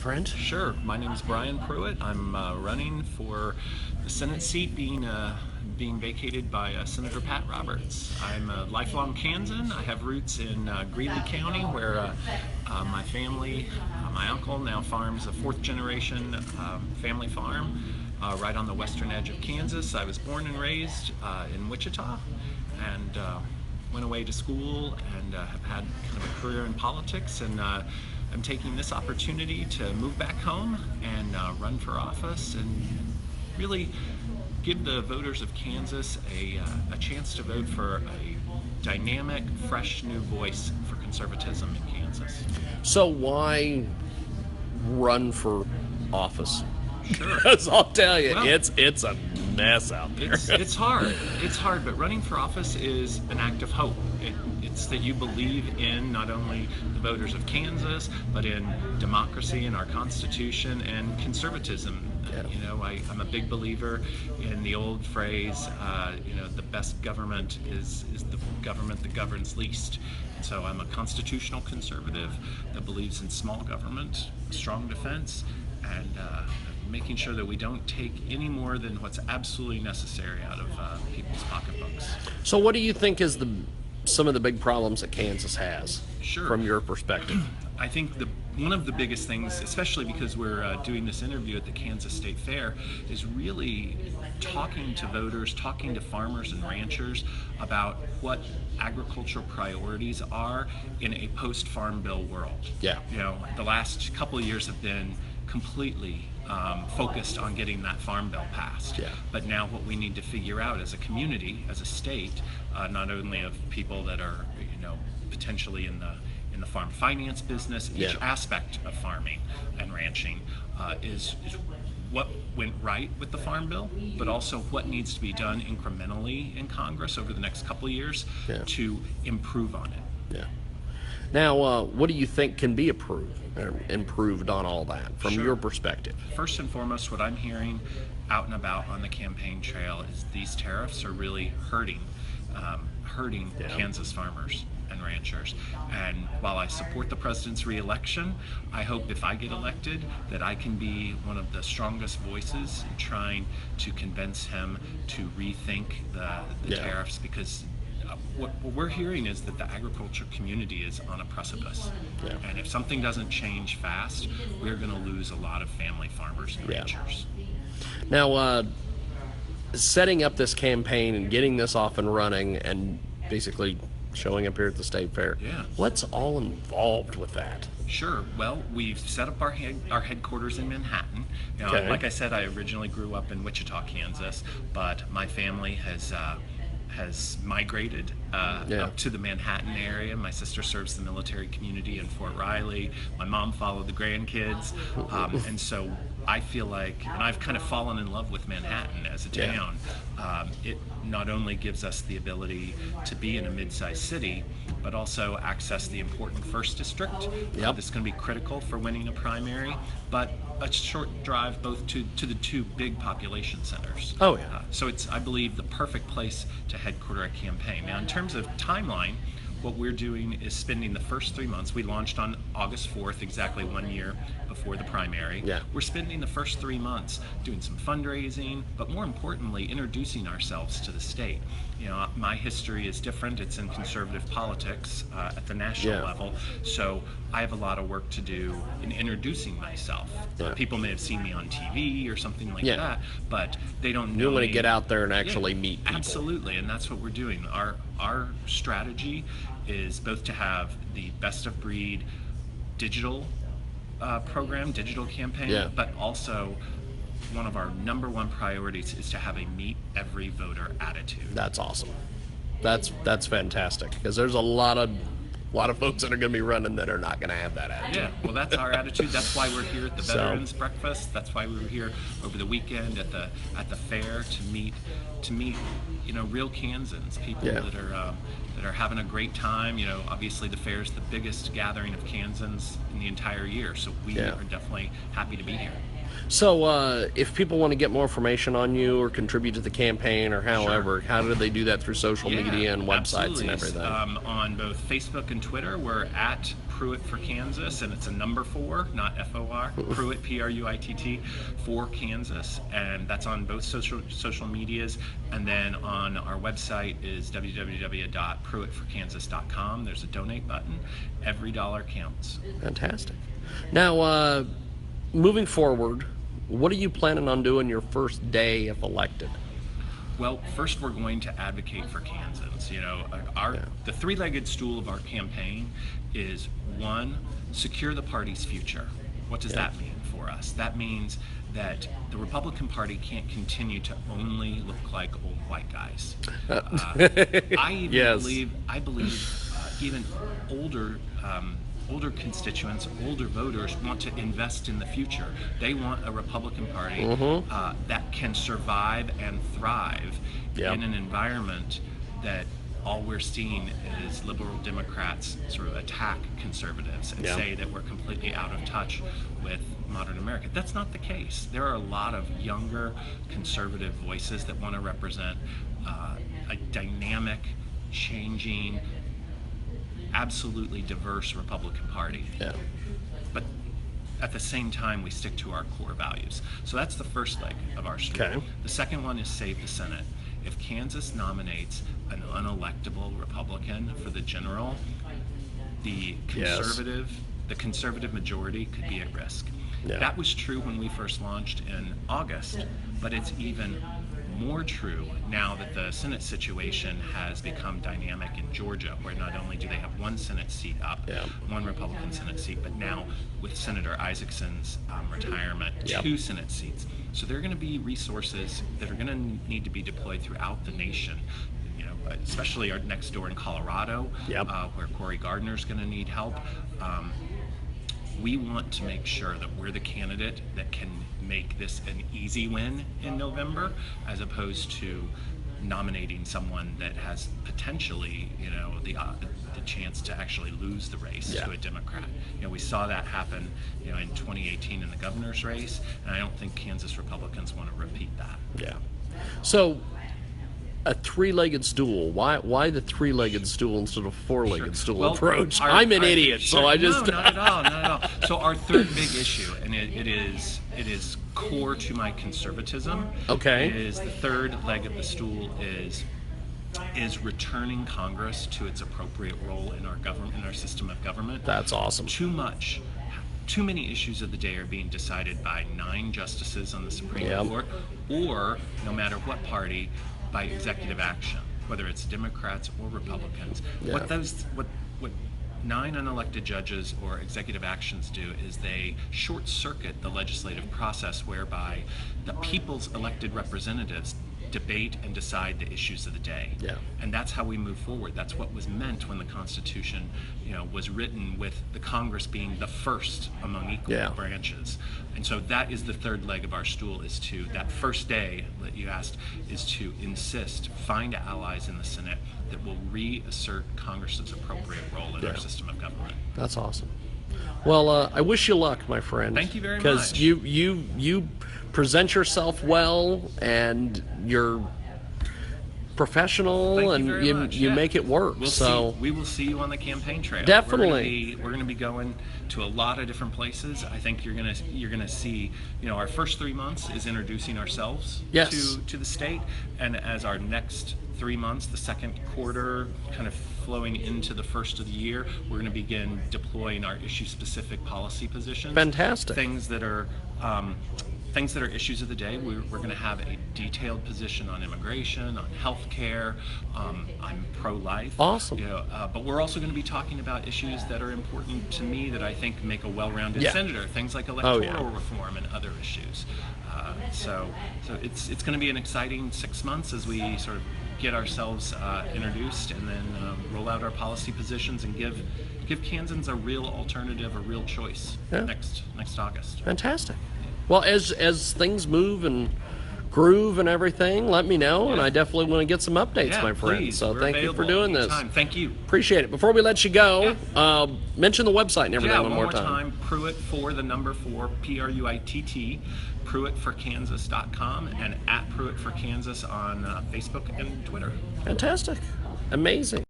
friend? Sure. My name is Bryan Pruitt. I'm running for the Senate seat being vacated by Senator Pat Roberts. I'm a lifelong Kansan. I have roots in Greeley County, where my family, my uncle now farms a fourth-generation family farm right on the western edge of Kansas. I was born and raised in Wichita, and went away to school and have had kind of a career in politics, and I'm taking this opportunity to move back home and run for office and really give the voters of Kansas a chance to vote for a dynamic, fresh new voice for conservatism in Kansas. So why run for office? Sure. Because I'll tell you, Well, it's a mess out there. It's hard. It's hard, but running for office is an act of hope. It's that you believe in not only the voters of Kansas, but in democracy and our Constitution and conservatism. Yeah. You know, I'm a big believer in the old phrase, the best government is the government that governs least. And so I'm a constitutional conservative that believes in small government, strong defense, and making sure that we don't take any more than what's absolutely necessary out of people's pocketbooks. So what do you think is some of the big problems that Kansas has, Sure. from your perspective? I think one of the biggest things, especially because we're doing this interview at the Kansas State Fair, is really talking to voters, talking to farmers and ranchers about what agricultural priorities are in a post-Farm Bill world. Yeah. You know, the last couple of years have been completely focused on getting that Farm Bill passed. Yeah. But now what we need to figure out as a community, as a state, not only of people that are, potentially in the farm finance business, each aspect of farming and ranching is what went right with the Farm Bill, but also what needs to be done incrementally in Congress over the next couple of years to improve on it. Yeah. Now, what do you think can be improved on all that from Sure. your perspective? First and foremost, what I'm hearing out and about on the campaign trail is these tariffs are really hurting Kansas farmers and ranchers. And while I support the president's re-election, I hope if I get elected that I can be one of the strongest voices in trying to convince him to rethink the tariffs, because what we're hearing is that the agriculture community is on a precipice. Yeah. And if something doesn't change fast, we're going to lose a lot of family farmers and ranchers. Now, setting up this campaign and getting this off and running and basically showing up here at the State Fair, what's all involved with that? Sure. Well, we've set up our headquarters in Manhattan. Like I said, I originally grew up in Wichita, Kansas, but my family has migrated up to the Manhattan area. My sister serves the military community in Fort Riley. My mom followed the grandkids. And so I feel like, and I've kind of fallen in love with Manhattan as a town. It not only gives us the ability to be in a mid-sized city, but also access the important first district. This is going to be critical for winning a primary, but a short drive both to the two big population centers. So it's, I believe, the perfect place to headquarter a campaign. Now, in terms of timeline, what we're doing is spending the first 3 months. We launched on August 4th, exactly 1 year before the primary. We're spending the first 3 months doing some fundraising, but more importantly, introducing ourselves to the state. My history is different. It's in conservative politics at the national level. So I have a lot of work to do in introducing myself. People may have seen me on TV or something like that, but they don't know. You want to get out there and actually meet people. Absolutely, and that's what we're doing. Our strategy is both to have the best of breed digital program, digital campaign, but also one of our #1 priorities is to have a meet every voter attitude. That's awesome. That's fantastic, because there's a lot of folks that are going to be running that are not going to have that attitude. Well, that's our attitude. That's why we're here at the Veterans Breakfast. That's why we were here over the weekend at the fair to meet real Kansans, people that are having a great time. Obviously the fair is the biggest gathering of Kansans in the entire year, so we are definitely happy to be here. So if people want to get more information on you or contribute to the campaign or however, how do they do that? Through social media and websites and everything? On both Facebook and Twitter, we're at Pruitt for Kansas, and it's a number 4, not F-O-R, Pruitt, P-R-U-I-T-T, for Kansas, and that's on both social medias, and then on our website is www.pruittforkansas.com. There's a donate button. Every dollar counts. Fantastic. Now, moving forward, what are you planning on doing your first day if elected? Well, first we're going to advocate for Kansans. You know, the three-legged stool of our campaign is, 1, secure the party's future. What does that mean for us? That means that the Republican Party can't continue to only look like old white guys. I believe even older constituents, older voters want to invest in the future. They want a Republican Party that can survive and thrive in an environment that all we're seeing is liberal Democrats sort of attack conservatives and say that we're completely out of touch with modern America. That's not the case. There are a lot of younger conservative voices that want to represent a dynamic, changing, absolutely diverse Republican Party. But at the same time, we stick to our core values. So that's the first leg of our stool. The second one is save the Senate. If Kansas nominates an unelectable Republican for the general, the conservative majority could be at risk. That was true when we first launched in August, but it's even more true now that the Senate situation has become dynamic in Georgia, where not only do they have one Senate seat up, one Republican Senate seat, but now with Senator Isaacson's retirement, 2 Senate seats. So there are going to be resources that are going to need to be deployed throughout the nation, you know, especially our next door in Colorado, where Cory Gardner's going to need help. We want to make sure that we're the candidate that can make this an easy win in November, as opposed to nominating someone that has potentially, you know, the chance to actually lose the race to a Democrat. You know, we saw that happen, you know, in 2018 in the governor's race, and I don't think Kansas Republicans want to repeat that. So, a three-legged stool. Why the three-legged stool instead of four-legged stool approach? I'm an idiot, so I just no, not at all. So our third big issue, and it is core to my conservatism. Is the third leg of the stool is returning Congress to its appropriate role in our government, in our system of government. That's awesome. Too many issues of the day are being decided by 9 justices on the Supreme Court, or no matter what party, by executive action, whether it's Democrats or Republicans. What 9 unelected judges or executive actions do is they short-circuit the legislative process, whereby the people's elected representatives debate and decide the issues of the day. And that's how we move forward. That's what was meant when the Constitution, you know, was written, with the Congress being the first among equal branches. And so that is the third leg of our stool, is to, that first day that you asked, is to insist, find allies in the Senate that will reassert Congress's appropriate role in our system of government. That's awesome. Well, I wish you luck, my friend. Thank you very much. Because you present yourself well, and you're professional, and you make it work. We will see you on the campaign trail. Definitely. We're going to be going to a lot of different places. I think you're going to see, you know, our first 3 months is introducing ourselves to the state, and as our next 3 months, the second quarter, kind of flowing into the first of the year, we're going to begin deploying our issue-specific policy positions. Fantastic. Things that are issues of the day. We're going to have a detailed position on immigration, on healthcare. I'm pro-life. Awesome. You know, but we're also going to be talking about issues that are important to me, that I think make a well-rounded senator. Things like electoral reform and other issues. So it's going to be an exciting 6 months as we sort of get ourselves introduced, and then roll out our policy positions and give Kansans a real alternative, a real choice next August. Fantastic. Well, as things move and groove and everything, let me know, and I definitely want to get some updates, my friend. Please. So thank you for doing this. Thank you. Appreciate it. Before we let you go, mention the website and everything one more time. Pruitt for the number 4, Pruitt, PruittForKansas.com, and at Pruitt for Kansas on Facebook and Twitter. Fantastic. Amazing.